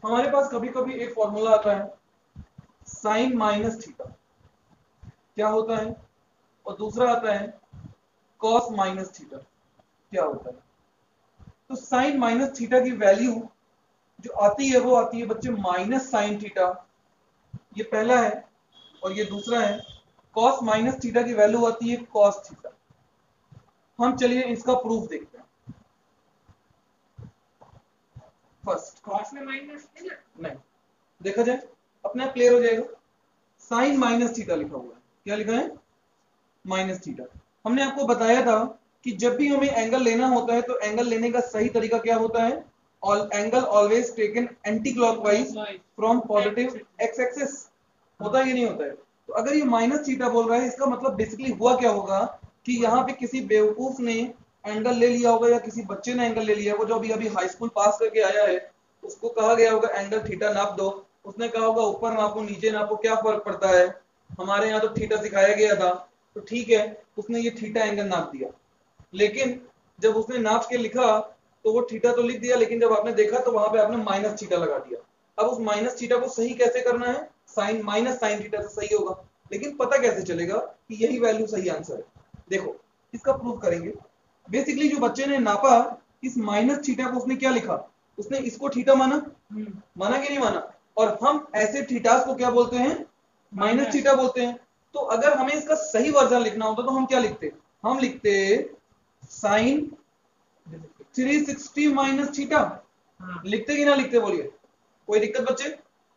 हमारे पास कभी कभी एक फॉर्मूला आता है साइन माइनस थीटा क्या होता है, और दूसरा आता है कॉस माइनस थीटा क्या होता है। तो साइन माइनस थीटा की वैल्यू जो आती है वो आती है बच्चे माइनस साइन थीटा, ये पहला है, और ये दूसरा है कॉस माइनस थीटा की वैल्यू आती है कॉस थीटा। हम चलिए इसका प्रूफ देखते हैं। फर्स्ट कॉस में माइनस नहीं, देखा जाए अपने आप क्लियर हो जाएगा। साइन माइनस थीटा लिखा हुआ है, क्या लिखा है माइनस थीटा। हमने आपको बताया था कि जब भी हमें एंगल लेना होता है तो एंगल लेने का सही तरीका क्या होता है, all angle always taken anti clockwise from positive x axis, होता है कि नहीं होता है। तो अगर ये माइनस थीटा बोल रहा है इसका मतलब बेसिकली हुआ क्या होगा कि यहाँ पे किसी बेवकूफ ने एंगल ले लिया होगा या किसी बच्चे ने एंगल ले लिया है, वो जो अभी अभी हाई स्कूल पास करके आया है उसको कहा गया होगा एंगल थीटा नाप दो, उसने कहा होगा ऊपर नापो नीचे नापो क्या फर्क पड़ता है, हमारे यहाँ तो थीटा सिखाया गया था। तो ठीक है, उसने ये थीटा एंगल नाप दिया, लेकिन जब उसने नाप के लिखा तो वो थीटा तो लिख दिया, लेकिन जब आपने देखा तो वहां पे आपने माइनस थीटा लगा दिया। अब उस माइनस थीटा को सही कैसे करना है, साइन माइनस साइन थीटा से सही होगा, लेकिन पता कैसे चलेगा कि यही वैल्यू सही आंसर है। देखो इसका प्रूफ करेंगे। बेसिकली जो बच्चे ने नापा इस माइनस थीटा को उसने क्या लिखा, उसने इसको थीटा माना, माना कि नहीं माना, और हम ऐसे थीटास को क्या बोलते हैं माइनस थीटा बोलते हैं। तो अगर हमें इसका सही वर्जन लिखना होता तो हम क्या लिखते, हम लिखते साइन 360 माइनस थीटा, लिखते कि ना लिखते बोलिए, कोई दिक्कत बच्चे।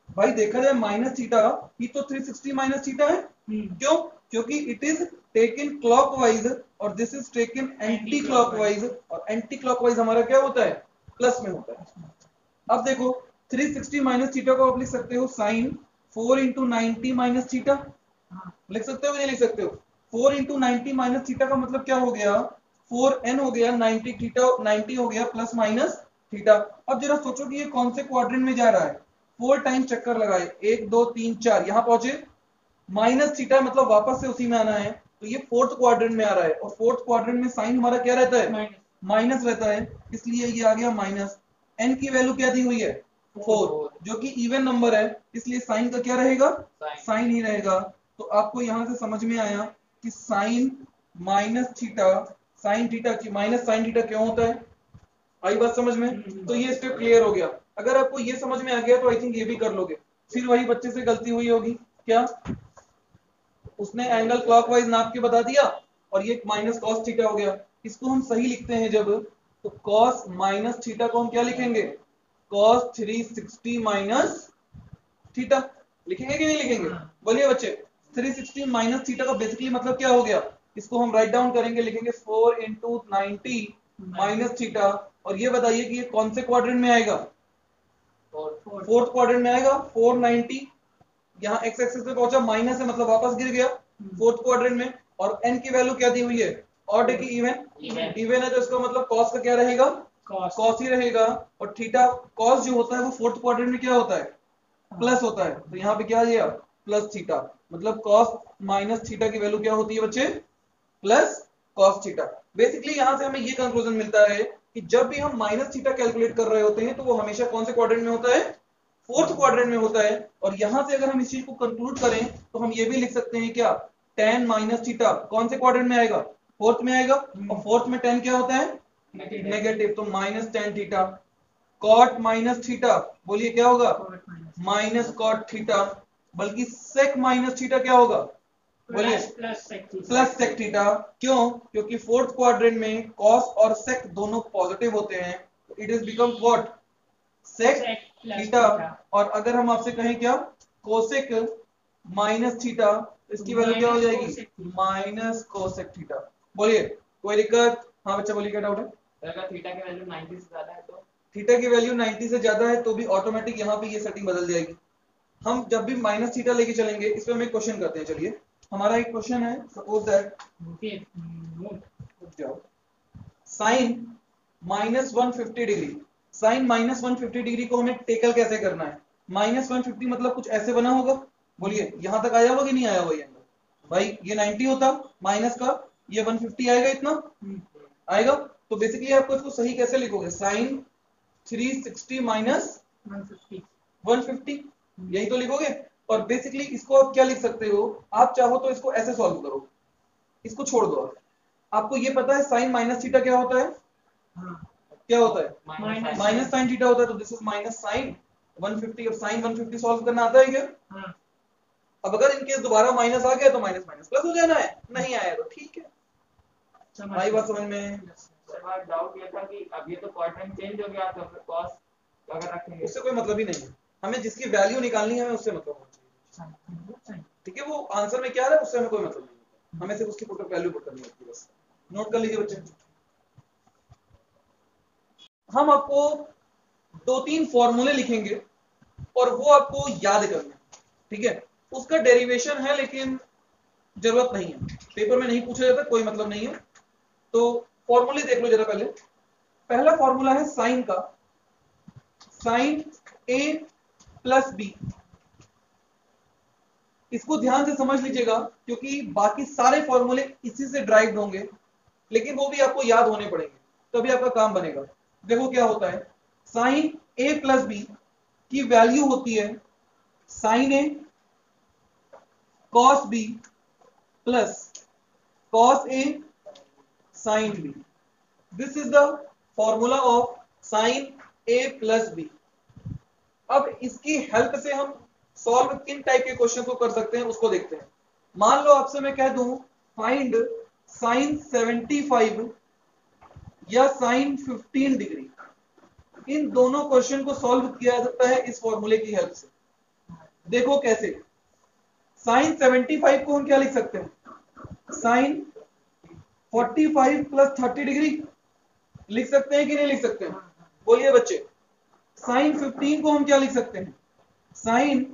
भाई देखा जाए माइनस थीटा ही तो 360 माइनस थीटा है, क्यों, क्योंकि इट इज टेकन क्लॉकवाइज और this is taken anti clockwise, और एंटी क्लॉकवाइज हमारा क्या होता है प्लस में होता है। अब देखो 360 माइनस थीटा को आप लिख सकते हो साइन 4 इंटू 90 माइनस थीटा, लिख सकते हो कि नहीं लिख सकते हो। 4 इंटू 90 माइनस थीटा का मतलब क्या हो गया 4n हो गया, 90 थीटा 90 हो गया प्लस माइनस थीटा। अब जरा सोचो कि ये कौन से क्वाड्रेंट में जा रहा है, 4 टाइम चक्कर लगाए 1 2 3 4 यहां पहुंचे, माइनस थीटा मतलब वापस से उसी में आना है, तो ये फोर्थ क्वाड्रेंट में आ रहा है, और फोर्थ क्वाड्रेंट में साइन हमारा क्या रहता है माइनस रहता है, इसलिए ये आ गया माइनस। n की वैल्यू क्या दी हुई है 4, जो कि इवन नंबर है, इसलिए साइन का क्या रहेगा साइन ही रहेगा। तो आपको यहां से समझ में आया कि sine minus theta sine theta की माइनस साइन थीटा क्यों होता है, आई बात समझ में। तो ये स्टेप क्लियर हो गया। अगर आपको ये समझ में आ गया तो आई थिंक ये भी कर लोगे। फिर वही बच्चे से गलती हुई होगी क्या, उसने एंगल क्लॉकवाइज नाप के बता दिया और ये माइनस कॉस थीटा हो गया। इसको हम सही लिखते हैं जब, तो कॉस माइनस थीटा को हम क्या लिखेंगे कॉस 360 माइनस थीटा, लिखेंगे कि नहीं लिखेंगे बोलिए बच्चे। 360 माइनस थीटा का बेसिकली मतलब क्या हो गया, इसको हम राइट डाउन करेंगे, लिखेंगे 4 इंटू 90 माइनस थीटा, और ये बताइए कि ये कौन से क्वाड्रेंट में आएगा फोर्थ क्वाड्रेंट में आएगा। 490 यहाँ एक्स एक्सिस पे पहुंचा, माइनस है मतलब वापस गिर गया फोर्थ क्वाड्रेंट में, और एन की वैल्यू क्या दी हुई है ऑड है कि इवन, इवन है, तो इसका मतलब कॉस का क्या रहेगा कॉस ही रहेगा, और थीटा कॉस जो होता है वो फोर्थ क्वाड्रेंट में क्या होता है प्लस होता है, तो यहाँ पे क्या आ गया प्लस थीटा, मतलब कॉस माइनस थीटा की वैल्यू क्या होती है बच्चे प्लस कॉस थीटा। बेसिकली यहां से हमें ये कंक्लूजन मिलता है कि जब भी हम माइनस थीटा कैलकुलेट कर रहे होते हैं तो वो हमेशा कौन से क्वाड्रेंट में होता है फोर्थ क्वाड्रेंट में होता है। और यहां से अगर हम इस चीज को कंक्लूड करें तो हम ये भी लिख सकते हैं क्या tan माइनस थीटा कौन से क्वाड्रेंट में आएगा फोर्थ में आएगा, और फोर्थ में tan क्या होता है नेगेटिव, तो minus tan theta. Cot minus theta बोलिए क्या होगा माइनस कॉट थीटा, बल्कि सेक माइनस थीटा क्या होगा बोलिए प्लस सेक थीटा। क्यों, क्योंकि फोर्थ क्वाड्रेंट में कॉस और सेक दोनों पॉजिटिव होते हैं, it is become what sec theta. और अगर हम आपसे कहें क्या कोसेक माइनस थीटा, इसकी वैल्यू क्या हो जाएगी माइनस कोसेक थीटा। बोलिए कोई दिक्कत, हाँ बच्चा बोलिए क्या डाउट है। अगर थीटा की वैल्यू 90 से ज्यादा है तो थीटा की वैल्यू 90 से ज्यादा है तो भी ऑटोमेटिक यहाँ पे ये सेटिंग बदल जाएगी। हम जब भी माइनस थीटा लेके चलेंगे, इस पे हम एक क्वेश्चन करते हैं। चलिए हमारा एक क्वेश्चन है, सपोज दैट जाओ sine minus 150 degree, sine minus 150 degree को हमें टेकल कैसे करना है। माइनस 150 मतलब कुछ ऐसे बना होगा, बोलिए यहां तक आया होगा कि नहीं आया होगा ये एंगल, भाई ये 90 होता माइनस का, ये 150 आएगा, इतना आएगा। तो बेसिकली आपको इसको सही कैसे लिखोगे साइन 360 माइनस 150 150 यही तो लिखोगे। और बेसिकली इसको आप क्या लिख सकते हो, आप चाहो तो इसको ऐसे सॉल्व करो, इसको छोड़ दो आप। आपको ये पता है साइन माइनस थीटा क्या होता है? क्या होता है? माइनस साइन थीटा होता है। तो दिस इज माइनस साइन 150। अब साइन 150 सॉल्व करना आता है क्या? अब अगर इनकेस दोबारा माइनस आ गया तो माइनस माइनस प्लस हो जाना है, नहीं आया तो ठीक है। आई बात समझ में? सर डाउट ये था कि अब ये तो क्वाड्रेंट चेंज हो गया तो फिर कॉस अगर रखेंगे उससे कोई मतलब ही नहीं है, हमें जिसकी वैल्यू निकालनी है हमें उससे मतलब होना चाहिए। ठीक है, वो आंसर में क्या है उससे हमें कोई मतलब नहीं, हमें सिर्फ उसकी पुट वैल्यू पुट करनी होती है बस। नोट कर लीजिए बच्चे। हम आपको 2-3 फॉर्मूले लिखेंगे और वो आपको याद करना है, ठीक है? उसका डेरिवेशन है लेकिन जरूरत नहीं है, पेपर में नहीं पूछा जाता, कोई मतलब नहीं है। तो फॉर्मूले देख लो जरा पहले। पहला फॉर्मूला है साइन का, साइन ए प्लस बी। इसको ध्यान से समझ लीजिएगा क्योंकि बाकी सारे फॉर्मूले इसी से ड्राइव होंगे, लेकिन वो भी आपको याद होने पड़ेंगे तभी आपका काम बनेगा। देखो क्या होता है, साइन ए प्लस बी की वैल्यू होती है sine A cos B plus cos A sine B. This is the formula of sine A plus B. अब इसकी हेल्प से हम सॉल्व किन टाइप के क्वेश्चन को कर सकते हैं उसको देखते हैं। मान लो आपसे मैं कह दूं फाइंड साइन 75 या साइन 15 डिग्री, इन दोनों क्वेश्चन को सॉल्व किया जाता है इस फॉर्मूले की हेल्प से। देखो कैसे। साइन 75 को हम क्या लिख सकते हैं, साइन 45 प्लस 30 डिग्री लिख सकते हैं कि नहीं लिख सकते हैं? बोलिए बच्चे। साइन 15 को हम क्या लिख सकते हैं, साइन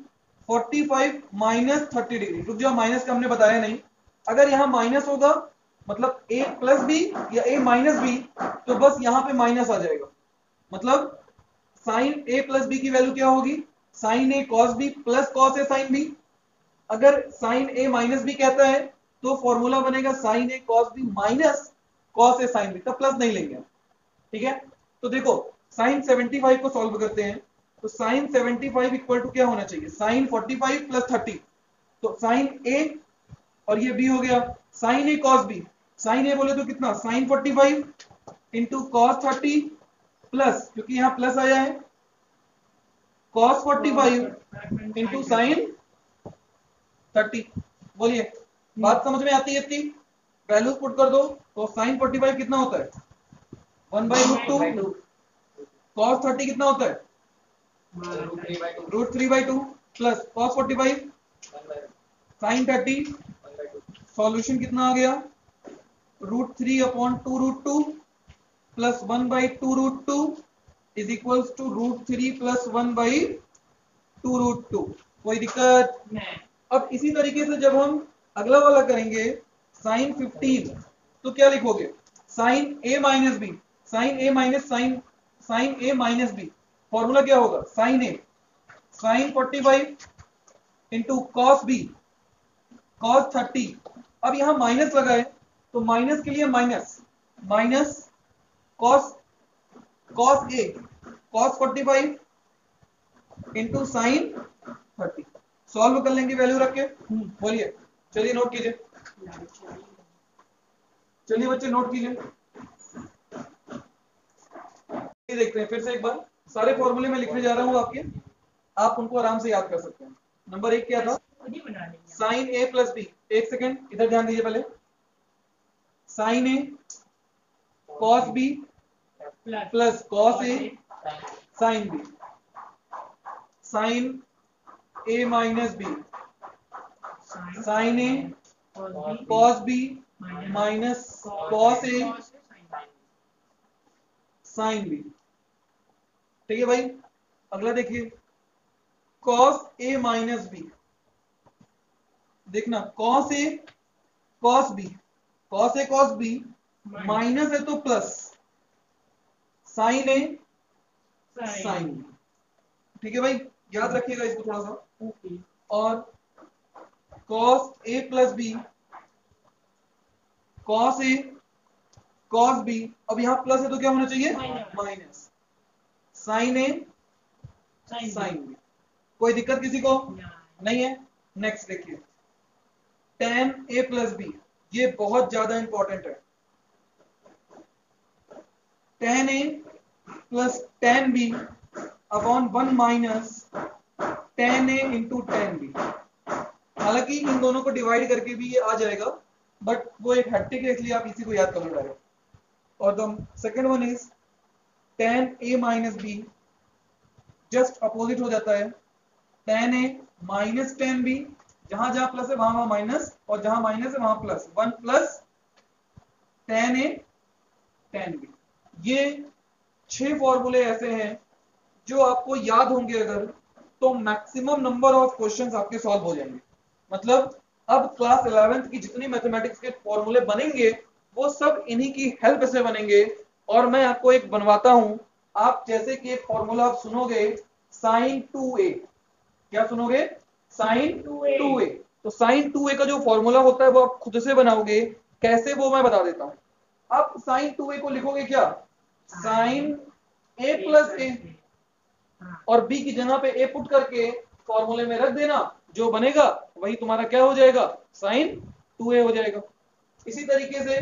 45 माइनस 30 डिग्री। रुक जाओ, माइनस का हमने बताया नहीं। अगर यहां माइनस होगा मतलब a प्लस बी या a माइनस बी, तो बस यहां पे माइनस आ जाएगा। मतलब साइन a प्लस बी की वैल्यू क्या होगी, sine a cos B plus cos a sine B. अगर साइन a माइनस बी कहता है तो फॉर्मूला बनेगा sine a cos B minus cos a sine B, तब प्लस नहीं लेंगे। ठीक है, तो देखो साइन 75 को सॉल्व करते हैं तो साइन 75 इक्वल टू क्या होना चाहिए, साइन 45 प्लस 30। तो साइन ए और ये बी हो गया, sign A cos B. Sine ए बोले तो कितना, साइन 45 इंटू कॉस 30 प्लस, क्योंकि यहां प्लस आया है, कॉस 45 इंटू साइन 30। बोलिए बात समझ में आती है इतनी? वैल्यूज पुट कर दो तो साइन 45 कितना होता है 1/√2, कॉस 30 कितना होता है √3/2 प्लस कॉस 45 साइन 30। सॉल्यूशन कितना आ गया, √3/2√2 plus 1/2√2 is equals to √3 plus 1/2√2। कोई दिक्कत नहीं। अब इसी तरीके से जब हम अगला वाला करेंगे साइन 15, तो क्या लिखोगे, sine A minus B, sine A minus sine A minus B. Formula क्या होगा, sine A sine 45 into cos B cos 30। अब यहां माइनस लगा है तो माइनस के लिए minus minus cos cos A cos 45 into sine 30। Solve कर लेंगे वैल्यू रख के। बोलिए, चलिए नोट कीजिए, चलिए बच्चे नोट कीजिए। देखते हैं फिर से एक बार, सारे फॉर्मूले में लिखने जा रहा हूं आपके, आप उनको आराम से याद कर सकते हैं। नंबर 1 क्या था, साइन ए प्लस बी। एक सेकेंड इधर ध्यान दीजिए पहले। Sign A cos B plus cos A sine B, sine A minus B, sine A cos B minus cos A sine B. ठीक है भाई, अगला देखिए, कॉस ए माइनस बी। देखना cos A cos B, cos A cos B minus है तो plus, sign A sine B. ठीक है भाई, याद रखिएगा इसको थोड़ा सा। और cos A plus B, cos A cos B, अब यहां प्लस है तो क्या होना चाहिए minus, sine A sine B. कोई दिक्कत किसी को नहीं है? नेक्स्ट देखिए, tan a प्लस बी, ये बहुत ज्यादा इंपॉर्टेंट है। tan a plus tan b upon 1 minus tan a into tan b। हालांकि इन दोनों को डिवाइड करके भी ये आ जाएगा, बट वो एक हैट्रिक है, इसलिए आप इसी को याद कर लो डायरेक्ट। और the second one is tan a minus B, just opposite हो जाता है, tan a minus tan b, जहां जहां प्लस है वहां वहां माइनस, और जहां माइनस है वहां plus, 1 plus tan a tan b। ये 6 फॉर्मूले ऐसे हैं जो आपको याद होंगे अगर, तो मैक्सिमम नंबर ऑफ क्वेश्चंस आपके सॉल्व हो जाएंगे। मतलब अब क्लास 11th की जितनी मैथमेटिक्स के फॉर्मूले बनेंगे वो सब इन्हीं की हेल्प से बनेंगे। और मैं आपको एक बनवाता हूं, आप जैसे कि एक फॉर्मूला आप सुनोगे sin 2a, क्या सुनोगे? sin 2a। तो sin 2a का जो फॉर्मूला होता है वो आप खुद से बनाओगे, कैसे वो मैं बता देता हूं। आप sin 2a को लिखोगे क्या? sin a प्लस a, और b की जगह पे a पुट करके फॉर्मूले में रख देना, जो बनेगा वही तुम्हारा क्या हो जाएगा? sin 2a हो जाएगा। इसी तरीके से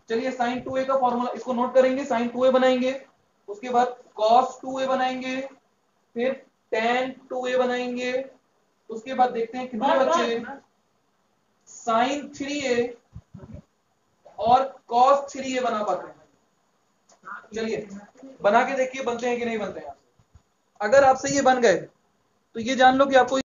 चलिए sin 2a का फॉर्मूला इसको नोट करेंगे, sin 2a बनाएंगे, उसके बाद cos 2a बनाएंगे, फिर tan 2a बनाएंगे, उसके बाद देखते हैं कितने बच्चे sin 3a और cos 3a बना पाते हैं। चलिए बना के देखिए बनते हैं कि नहीं बनते हैं। अगर आपसे ये बन गए तो ये जान लो कि आपको